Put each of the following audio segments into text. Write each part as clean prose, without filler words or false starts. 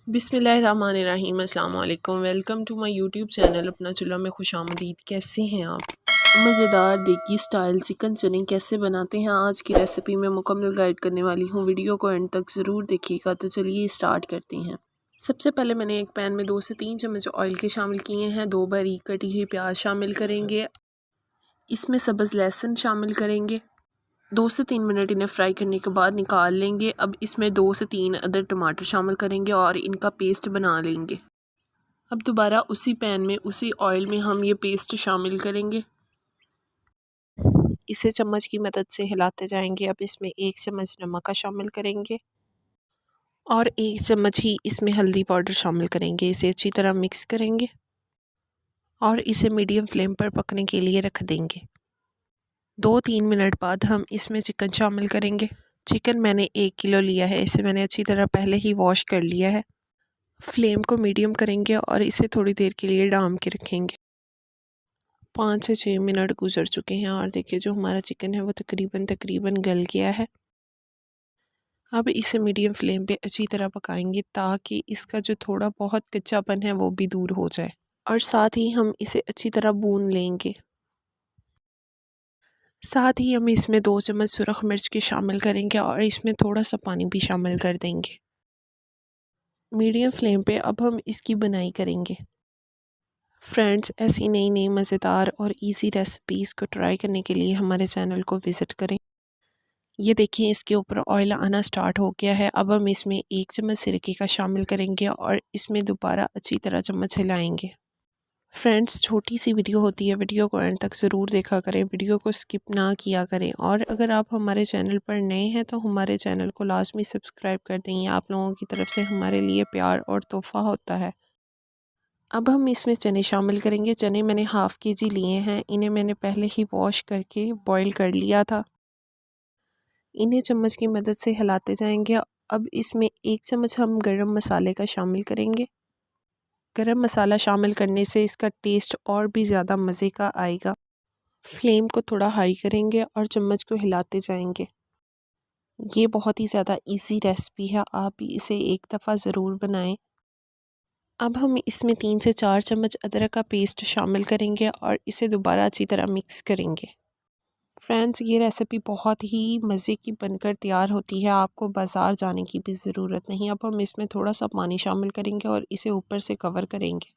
बिस्मिल्लाहिर्रहमानिर्रहीम। अस्सलाम वालेकुम। Welcome to my YouTube channel Apna Chulha में खुशामदीद। कैसे हैं आप? मज़ेदार देगी स्टाइल चिकन चने कैसे बनाते हैं आज की रेसिपी में मुकम्मल गाइड करने वाली हूँ। वीडियो को एंड तक ज़रूर देखिएगा। तो चलिए स्टार्ट करते हैं। सबसे पहले मैंने एक पैन में 2 से 3 चम्मच ऑयल के शामिल किए हैं। 2 बारीक कटी हुई प्याज शामिल करेंगे। इसमें सब्ज़ लहसुन शामिल करेंगे। 2 से 3 मिनट इन्हें फ्राई करने के बाद निकाल लेंगे। अब इसमें 2 से 3 अदर टमाटर शामिल करेंगे और इनका पेस्ट बना लेंगे। अब दोबारा उसी पैन में उसी ऑयल में हम ये पेस्ट शामिल करेंगे। इसे चम्मच की मदद से हिलाते जाएंगे। अब इसमें 1 चम्मच नमक का शामिल करेंगे और 1 चम्मच ही इसमें हल्दी पाउडर शामिल करेंगे। इसे अच्छी तरह मिक्स करेंगे और इसे मीडियम फ्लेम पर पकने के लिए रख देंगे। 2-3 मिनट बाद हम इसमें चिकन शामिल करेंगे। चिकन मैंने 1 किलो लिया है। इसे मैंने अच्छी तरह पहले ही वॉश कर लिया है। फ्लेम को मीडियम करेंगे और इसे थोड़ी देर के लिए डाम के रखेंगे। 5 से 6 मिनट गुजर चुके हैं और देखिए जो हमारा चिकन है वो तकरीबन गल गया है। अब इसे मीडियम फ्लेम पे अच्छी तरह पकाएंगे ताकि इसका जो थोड़ा बहुत कच्चापन है वो भी दूर हो जाए और साथ ही हम इसे अच्छी तरह भून लेंगे। साथ ही हम इसमें 2 चम्मच सुरख मिर्च के शामिल करेंगे और इसमें थोड़ा सा पानी भी शामिल कर देंगे। मीडियम फ्लेम पे अब हम इसकी बनाई करेंगे। फ्रेंड्स, ऐसी नई नई मज़ेदार और इजी रेसिपीज़ को ट्राई करने के लिए हमारे चैनल को विज़िट करें। ये देखिए इसके ऊपर ऑयल आना स्टार्ट हो गया है। अब हम इसमें 1 चम्मच सिरके का शामिल करेंगे और इसमें दोबारा अच्छी तरह चम्मच हिलाएंगे। फ्रेंड्स, छोटी सी वीडियो होती है, वीडियो को एंड तक ज़रूर देखा करें, वीडियो को स्किप ना किया करें और अगर आप हमारे चैनल पर नए हैं तो हमारे चैनल को लाजमी सब्सक्राइब कर दें। आप लोगों की तरफ से हमारे लिए प्यार और तोहफ़ा होता है। अब हम इसमें चने शामिल करेंगे। चने मैंने हाफ़ केजी लिए हैं। इन्हें मैंने पहले ही वॉश करके बॉईल कर लिया था। इन्हें चम्मच की मदद से हिलाते जाएंगे। अब इसमें 1 चम्मच हम गरम मसाले का शामिल करेंगे। गरम मसाला शामिल करने से इसका टेस्ट और भी ज़्यादा मज़े का आएगा। फ्लेम को थोड़ा हाई करेंगे और चम्मच को हिलाते जाएंगे। ये बहुत ही ज़्यादा इजी रेसिपी है, आप भी इसे एक दफ़ा ज़रूर बनाएं। अब हम इसमें 3 से 4 चम्मच अदरक का पेस्ट शामिल करेंगे और इसे दोबारा अच्छी तरह मिक्स करेंगे। फ्रेंड्स, ये रेसिपी बहुत ही मज़े की बनकर तैयार होती है, आपको बाज़ार जाने की भी ज़रूरत नहीं। अब हम इसमें थोड़ा सा पानी शामिल करेंगे और इसे ऊपर से कवर करेंगे।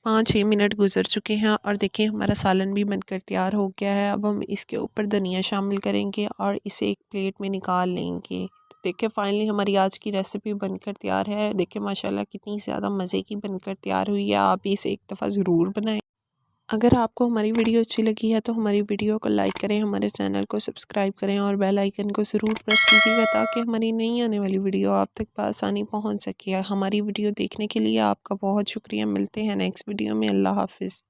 5-6 मिनट गुजर चुके हैं और देखिए हमारा सालन भी बनकर तैयार हो गया है। अब हम इसके ऊपर धनिया शामिल करेंगे और इसे एक प्लेट में निकाल लेंगे। तो देखिए फाइनली हमारी आज की रेसिपी बनकर तैयार है। देखिए माशाल्लाह कितनी ज़्यादा मज़े की बनकर तैयार हुई है। आप इसे एक दफ़ा ज़रूर बनाएं। अगर आपको हमारी वीडियो अच्छी लगी है तो हमारी वीडियो को लाइक करें, हमारे चैनल को सब्सक्राइब करें और बेल आइकन को ज़रूर प्रेस कीजिएगा ताकि हमारी नई आने वाली वीडियो आप तक आसानी पहुंच सके। हमारी वीडियो देखने के लिए आपका बहुत शुक्रिया। मिलते हैं नेक्स्ट वीडियो में। अल्लाह हाफिज़।